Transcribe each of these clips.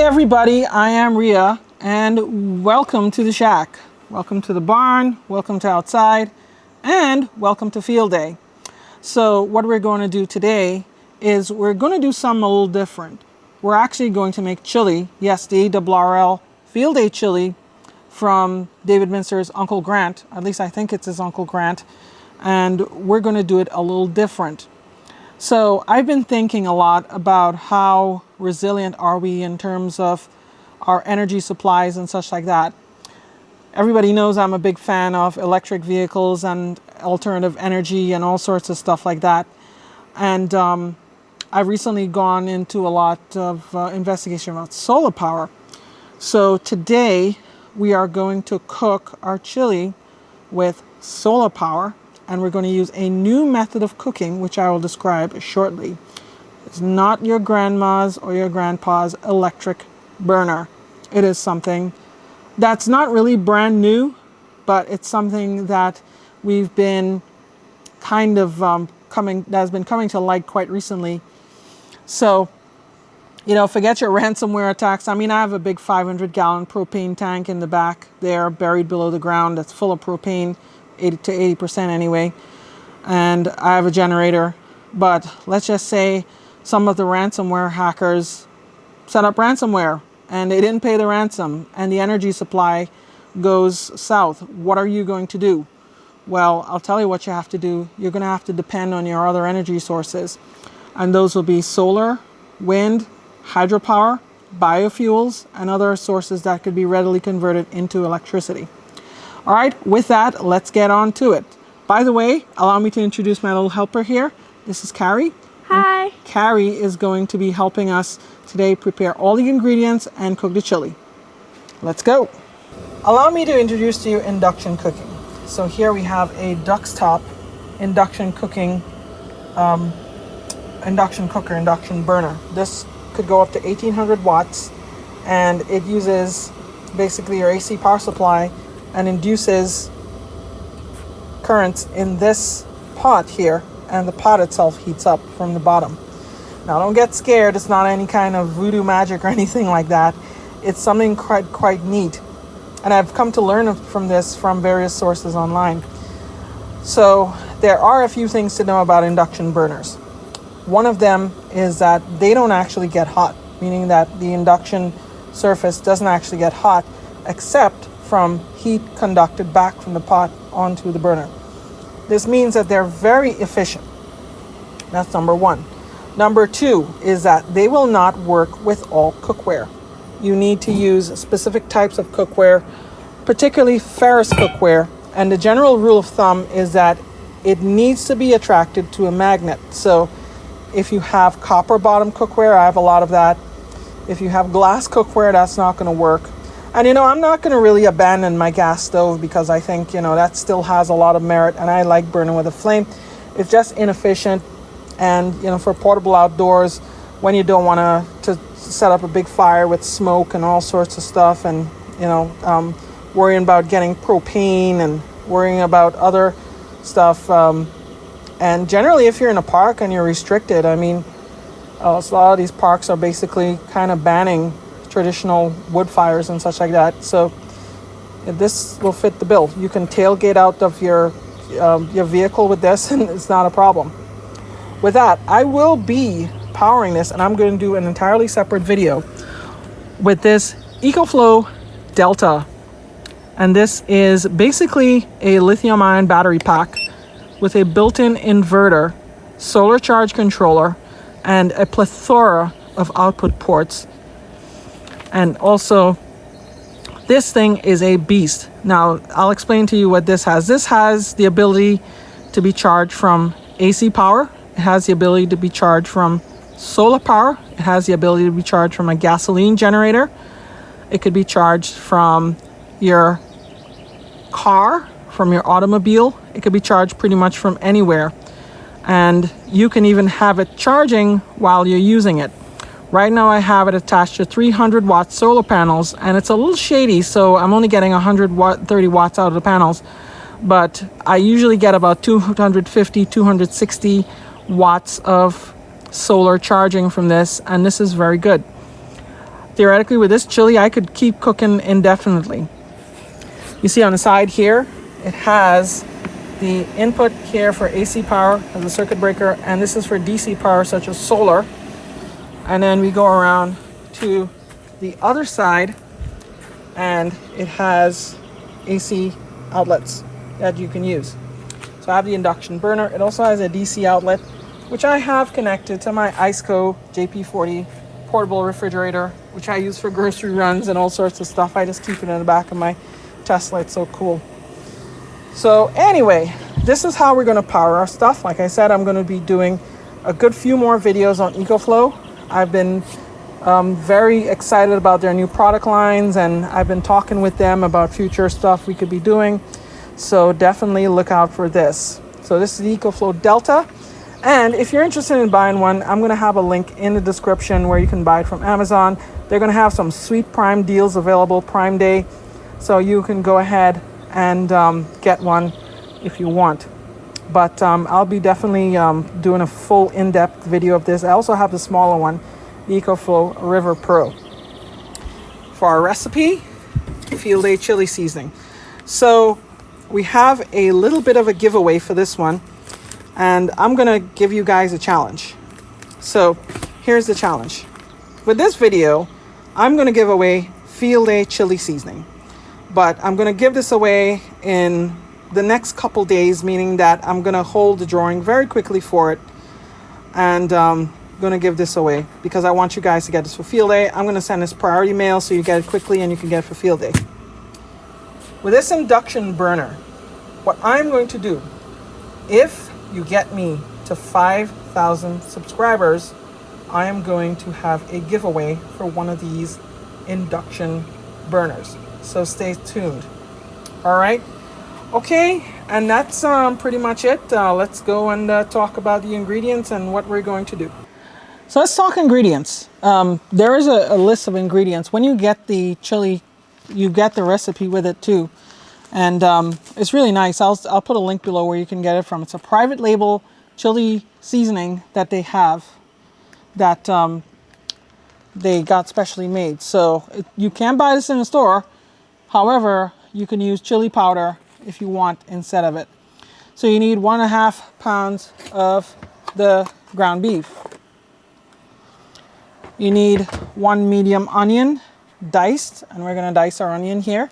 everybody, I am Ria and welcome to the shack. Welcome to the barn, welcome to outside, and welcome to field day. So what we're going to do today is we're going to do something a little different. We're actually going to make chili, yes, the ARRL field day chili from David Minster's Uncle Grant, at least I think it's his Uncle Grant, and we're going to do it a little different. So I've been thinking a lot about how resilient are we in terms of our energy supplies and such like that. Everybody knows I'm a big fan of electric vehicles and alternative energy and all sorts of stuff like that. And I've recently gone into a lot of investigation about solar power. So today we are going to cook our chili with solar power. And we're going to use a new method of cooking, which I will describe shortly. It's not your grandma's or your grandpa's electric burner. It is something that's not really brand new, but it's something that we've been kind of that has been coming to light quite recently. So, forget your ransomware attacks. I mean, I have a big 500-gallon propane tank in the back there, buried below the ground, that's full of propane. 80 to 80% anyway, and I have a generator. But let's just say some of the ransomware hackers set up ransomware and they didn't pay the ransom and the energy supply goes south. What are you going to do? Well, I'll tell you what you have to do. You're going to have to depend on your other energy sources, and those will be solar, wind, hydropower, biofuels, and other sources that could be readily converted into electricity. All right, with that, let's get on to it. By the way, allow me to introduce my little helper here. This is Carrie. Hi. And Carrie is going to be helping us today prepare all the ingredients and cook the chili. Let's go. Allow me to introduce to you induction cooking. So here we have a Duck's Top induction cooking, induction burner. This could go up to 1800 watts, and it uses basically your AC power supply and induces currents in this pot here, and the pot itself heats up from the bottom. Now don't get scared, it's not any kind of voodoo magic or anything like that. It's something quite neat, and I've come to learn from this from various sources online. So there are a few things to know about induction burners. One of them is that they don't actually get hot, meaning that the induction surface doesn't actually get hot except from heat conducted back from the pot onto the burner. This means that they're very efficient. That's number one. Number two is that they will not work with all cookware. You need to use specific types of cookware, particularly ferrous cookware. And the general rule of thumb is that it needs to be attracted to a magnet. So if you have copper bottom cookware, I have a lot of that. If you have glass cookware, that's not going to work. And I'm not going to really abandon my gas stove because I think, that still has a lot of merit, and I like burning with a flame. It's just inefficient, and, for portable outdoors, when you don't want to set up a big fire with smoke and all sorts of stuff, and, worrying about getting propane and worrying about other stuff. And generally, if you're in a park and you're restricted, a lot of these parks are basically kind of banning traditional wood fires and such like that. So this will fit the bill. You can tailgate out of your vehicle with this, and it's not a problem. With that, I will be powering this, and I'm going to do an entirely separate video with this EcoFlow Delta. And this is basically a lithium-ion battery pack with a built-in inverter, solar charge controller, and a plethora of output ports. And also, this thing is a beast. Now, I'll explain to you what this has. This has the ability to be charged from AC power. It has the ability to be charged from solar power. It has the ability to be charged from a gasoline generator. It could be charged from your car, from your automobile. It could be charged pretty much from anywhere. And you can even have it charging while you're using it. Right now I have it attached to 300 watt solar panels, and it's a little shady, so I'm only getting 130 watts out of the panels, but I usually get about 250, 260 watts of solar charging from this, and this is very good. theoretically with this chili, I could keep cooking indefinitely. You see on the side here, it has the input here for AC power as a circuit breaker, and this is for DC power such as solar. And then we go around to the other side, and it has AC outlets that you can use. So I have the induction burner. It also has a DC outlet, which I have connected to my Iceco JP40 portable refrigerator, which I use for grocery runs and all sorts of stuff. I just keep it in the back of my Tesla. It's so cool. So anyway, this is how we're going to power our stuff. Like I said, I'm going to be doing a good few more videos on EcoFlow. I've been very excited about their new product lines, and I've been talking with them about future stuff we could be doing. So definitely look out for this. So this is the EcoFlow Delta. And if you're interested in buying one, I'm going to have a link in the description where you can buy it from Amazon. They're going to have some sweet Prime deals available, Prime Day. So you can go ahead and get one if you want. But I'll be definitely doing a full in-depth video of this. I also have the smaller one, the EcoFlow River Pro. For our recipe, Field Day chili seasoning. So we have a little bit of a giveaway for this one, and I'm gonna give you guys a challenge. So here's the challenge. With this video, I'm gonna give away Field Day chili seasoning, but I'm gonna give this away in the next couple days, meaning that I'm gonna hold the drawing very quickly for it, and gonna give this away because I want you guys to get this for Field Day. I'm gonna send this priority mail so you get it quickly and you can get it for Field Day. With this induction burner, what I'm going to do, if you get me to 5,000 subscribers, I am going to have a giveaway for one of these induction burners. So stay tuned. All right. Okay, and that's pretty much it. Let's go and talk about the ingredients and what we're going to do. So let's talk ingredients. There is a list of ingredients. When you get the chili, you get the recipe with it too. And it's really nice. I'll put a link below where you can get it from. It's a private label chili seasoning that they have that they got specially made. So you can buy this in the store. However, you can use chili powder if you want instead of it. So you need 1.5 pounds of the ground beef. You need 1 medium onion diced, and we're going to dice our onion here.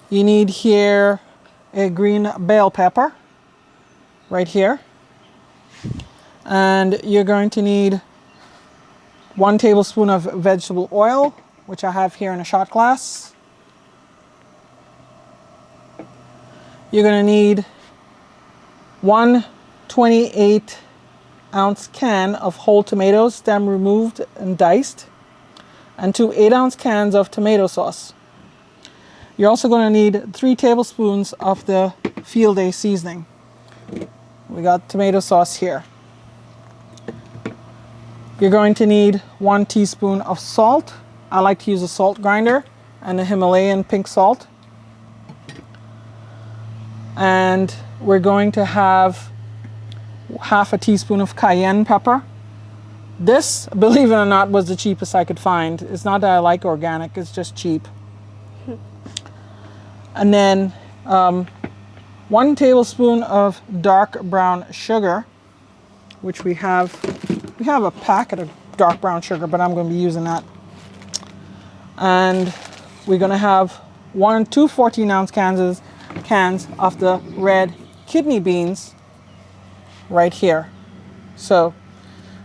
You need here a green bell pepper right here. And you're going to need 1 tablespoon of vegetable oil, which I have here in a shot glass. You're going to need 1 28-ounce can of whole tomatoes, stem removed and diced, and 2 8-ounce cans of tomato sauce. You're also going to need 3 tablespoons of the Field Day seasoning. We got tomato sauce here. You're going to need 1 teaspoon of salt. I like to use a salt grinder and a Himalayan pink salt. And we're going to have 1/2 teaspoon of cayenne pepper. This, believe it or not, was the cheapest I could find. It's not that I like organic, it's just cheap. And then 1 tablespoon of dark brown sugar, which we have a packet of dark brown sugar, but I'm going to be using that. And we're going to have 2 14-ounce cans of the red kidney beans right here. So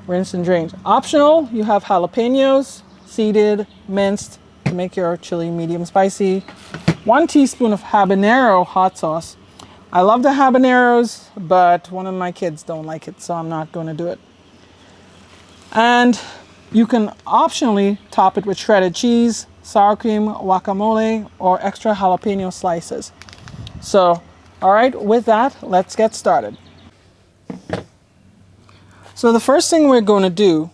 rinse and drain. Optional, you have jalapenos, seeded, minced, to make your chili medium spicy. 1 teaspoon of habanero hot sauce. I love the habaneros, but one of my kids don't like it, so I'm not going to do it. And you can optionally top it with shredded cheese, sour cream, guacamole, or extra jalapeno slices. So, all right, with that, let's get started. So the first thing we're going to do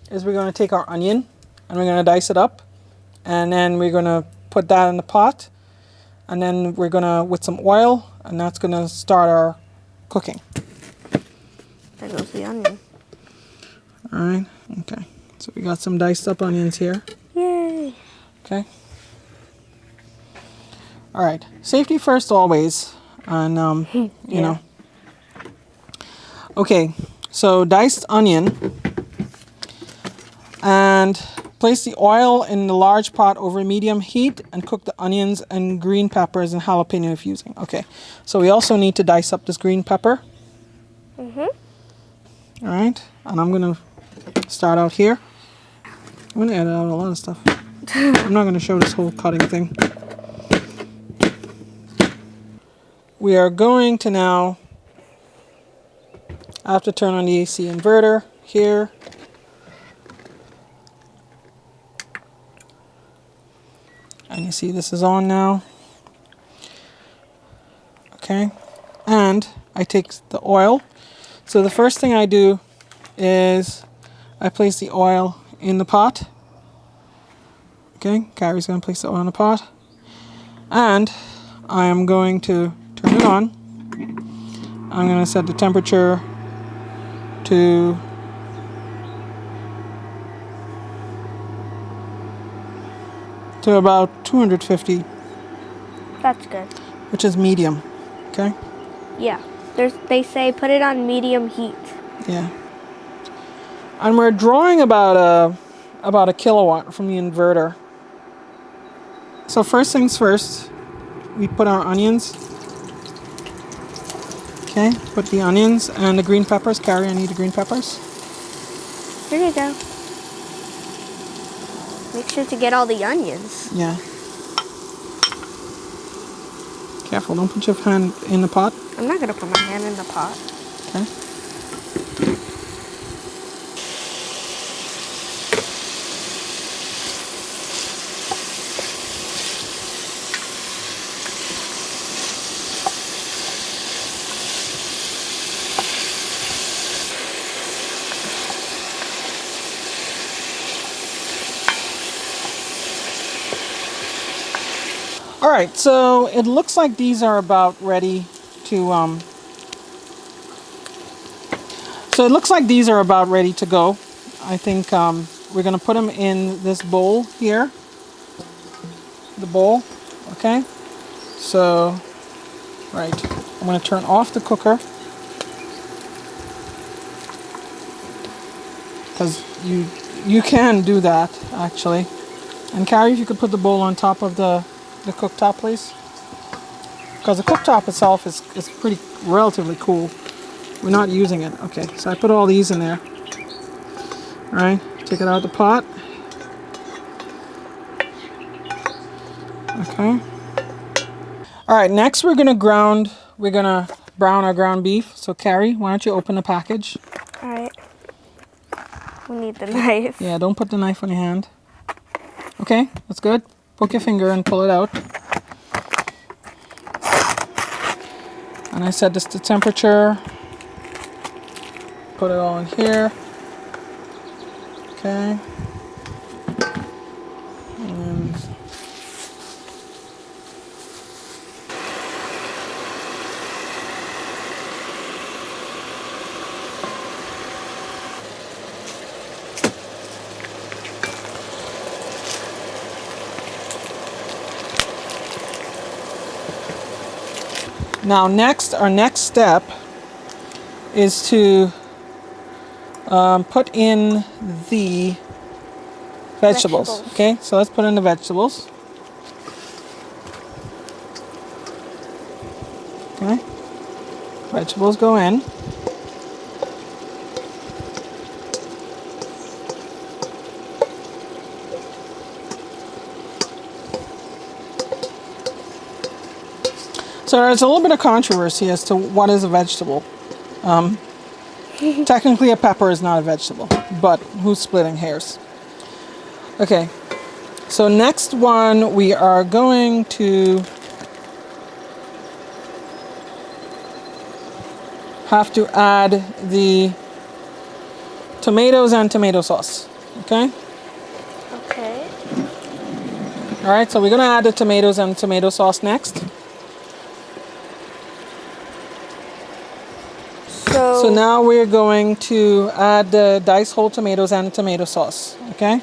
is we're going to take our onion and we're going to dice it up, and then we're going to put that in the pot, and then we're going to, with some oil, and that's going to start our cooking. There goes the onion. All right, okay. So we got some diced up onions here. Yay! Okay. All right. Safety first always. And, you know. Okay. So diced onion. And place the oil in the large pot over medium heat and cook the onions and green peppers and jalapeno if using. Okay. So we also need to dice up this green pepper. Mhm. All right. And I'm going to start out here. I'm going to edit out a lot of stuff. I'm not going to show this whole cutting thing. We are going to now, I have to turn on the AC inverter here. And you see this is on now. Okay. And I take the oil. So the first thing I do is I place the oil in the pot. Okay, Carrie's going to place the oil in the pot. And I am going to turn it on. I'm going to set the temperature to about 250, That's good. which is medium. Okay? Yeah. They say put it on medium heat. Yeah. And we're drawing about a kilowatt from the inverter. So first things first, we put our onions. Okay, put the onions and the green peppers. Carrie, I need the green peppers. Here you go. Make sure to get all the onions. Yeah. Careful, don't put your hand in the pot. I'm not gonna put my hand in the pot. Okay. All right, so it looks like these are about ready to So it looks like these are about ready to go. I think we're gonna put them in this bowl here. The bowl, okay? So, right, I'm gonna turn off the cooker because you can do that actually. And Carrie, if you could put the bowl on top of the cooktop, please, because the cooktop itself is pretty relatively cool. We're not using it. Okay, so I put all these in there. All right, take it out of the pot. Okay. All right, next we're gonna brown our ground beef. So Carrie, why don't you open the package? All right. We need the knife. Yeah, don't put the knife on your hand. Okay, that's good. Poke your finger and pull it out. And I set this to temperature. Put it all in here. Okay. And now our next step is to put in the vegetables. Okay, so let's put in the vegetables. Okay, vegetables go in. So there's a little bit of controversy as to what is a vegetable. Technically a pepper is not a vegetable, but who's splitting hairs? Okay, so next one we are going to have to add the tomatoes and tomato sauce, okay? Okay. All right, so we're gonna add the tomatoes and tomato sauce next. So now we're going to add the diced whole tomatoes and the tomato sauce. Okay?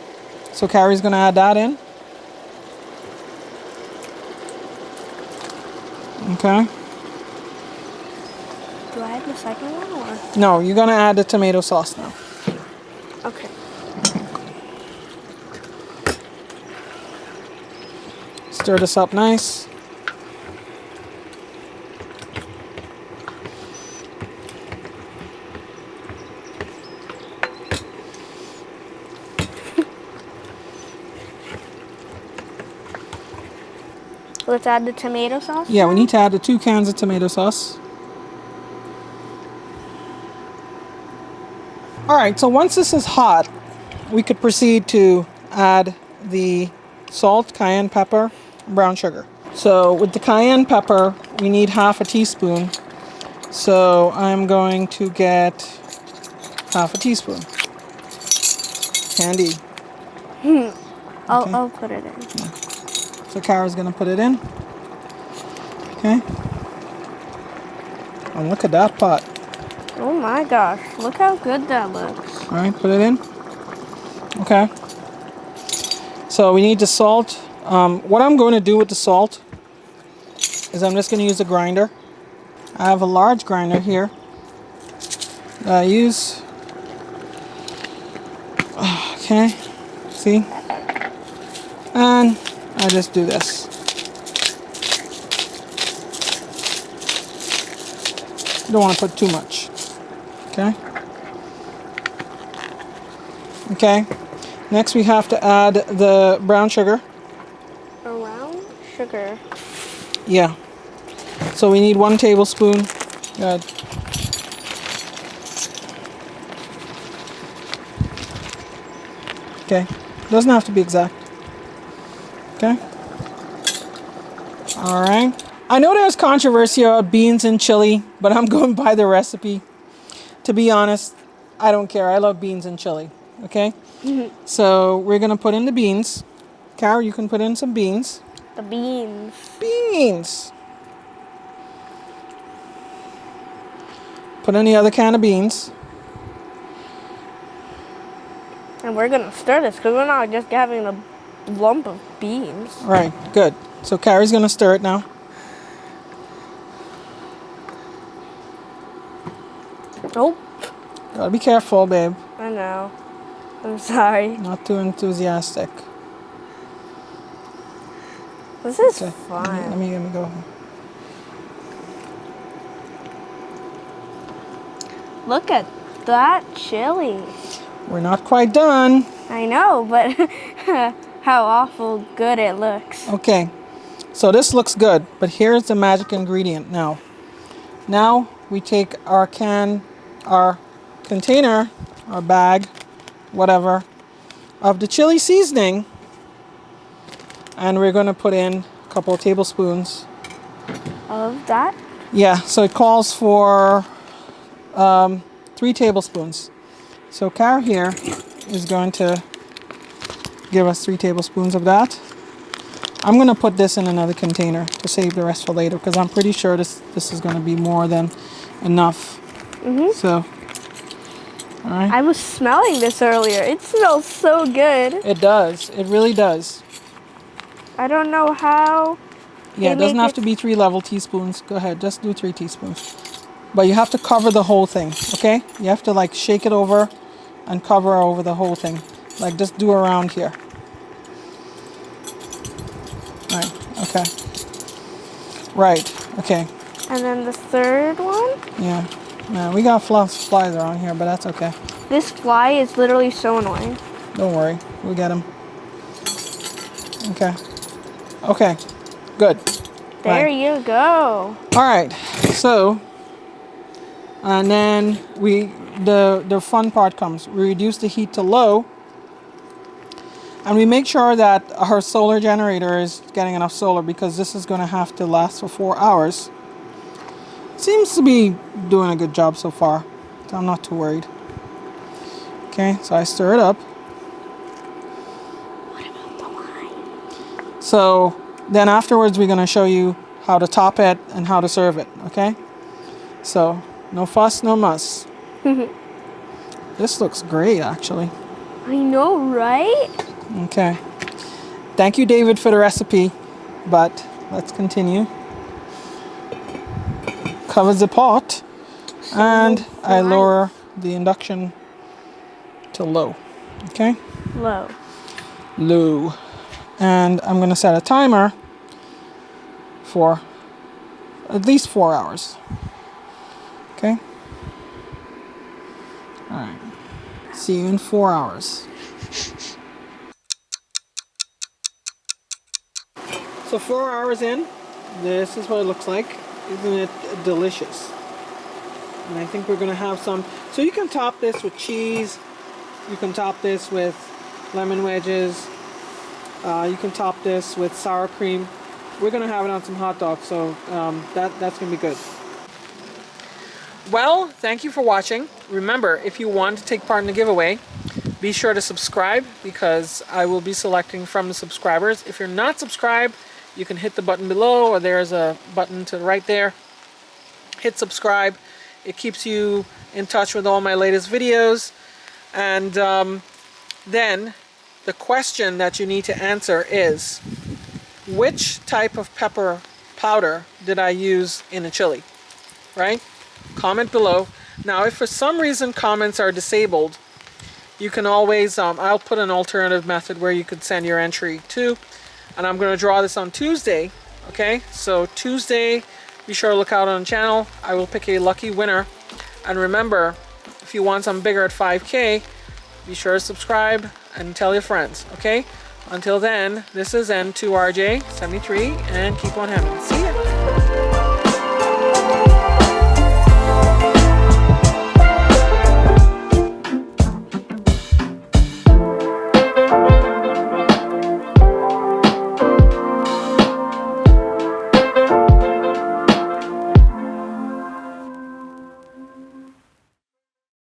So Carrie's going to add that in. Okay? Do I add the second one or? No, you're going to add the tomato sauce now. Okay. Stir this up nice. Let's add the tomato sauce. Yeah, we need to add the 2 cans of tomato sauce. Alright, so once this is hot, we could proceed to add the salt, cayenne pepper, brown sugar. So with the cayenne pepper, we need half a teaspoon. So I'm going to get half a teaspoon. Handy. I'll put it in. So Kara's gonna put it in. Okay. And look at that pot. Oh my gosh, look how good that looks. All right, put it in. Okay. So we need the salt. What I'm going to do with the salt is I'm just going to use a grinder. I have a large grinder here that I use. Okay. See? And I just do this. Don't want to put too much. Okay. Okay. Next we have to add the brown sugar. Brown sugar. Yeah. So we need 1 tablespoon. Good. Okay. Doesn't have to be exact. Okay. All right. I know there's controversy about beans and chili, but I'm going by the recipe. To be honest, I don't care. I love beans and chili. Okay. So we're gonna put in the beans. Carol, you can put in some beans. The beans. Beans. Put in the other can of beans. And we're gonna stir this because we're not just having a lump of beans. Right. Good. So Carrie's gonna stir it now. Oh, Gotta be careful, babe. I know. I'm sorry. Not too enthusiastic. This is Okay. fun. Let me go. Look at that chili. We're not quite done. I know, but how awful good it looks. Okay. So this looks good, but here's the magic ingredient now. Now we take our container, our bag, whatever, of the chili seasoning, and we're going to put in a couple of tablespoons. Of that? Yeah, so it calls for 3 tablespoons. So Cara here is going to give us 3 tablespoons of that. I'm going to put this in another container to save the rest for later because I'm pretty sure this is going to be more than enough. So, all right. I was smelling this earlier. It smells so good. It does. It really does. I don't know how. Yeah, they it doesn't make have to be 3 level teaspoons. Go ahead, just do 3 teaspoons. But you have to cover the whole thing, okay? You have to like shake it over and cover over the whole thing. Like just do around here. Right, okay. Right, okay. And then the third one? Yeah. Man, we got flies around here, but that's okay. This fly is literally so annoying. Don't worry, we'll get him. Okay. Okay, good. There Right. you go. All right, so, and then the fun part comes. We reduce the heat to low, and we make sure that our solar generator is getting enough solar because this is going to have to last for 4 hours. Seems to be doing a good job so far, so I'm not too worried. Okay, so I stir it up. What about the lime? So then afterwards we're going to show you how to top it and how to serve it, okay? So no fuss, no muss. This looks great, actually. I know, right? Okay. Thank you, David, for the recipe, but let's continue. Cover the pot, and I lower the induction to low. Okay? Low. Low. And I'm going to set a timer for at least 4 hours. Okay? Alright. See you in 4 hours. So 4 hours in, this is what it looks like. Isn't it delicious? And I think we're going to have some. So you can top this with cheese. You can top this with lemon wedges. You can top this with sour cream. We're going to have it on some hot dogs, so that's going to be good. Well, thank you for watching. Remember, if you want to take part in the giveaway, be sure to subscribe because I will be selecting from the subscribers. If you're not subscribed, you can hit the button below, or there's a button to the right there. Hit subscribe. It keeps you in touch with all my latest videos. And then the question that you need to answer is, which type of pepper powder did I use in a chili? Right? Comment below. Now, if for some reason comments are disabled, you can always, I'll put an alternative method where you could send your entry to. And I'm going to draw this on Tuesday. Okay? So Tuesday, be sure to look out on the channel. I will pick a lucky winner. And remember, if you want something bigger at 5K, be sure to subscribe and tell your friends. Okay? Until then, this is N2RJ73, and keep on having. See ya.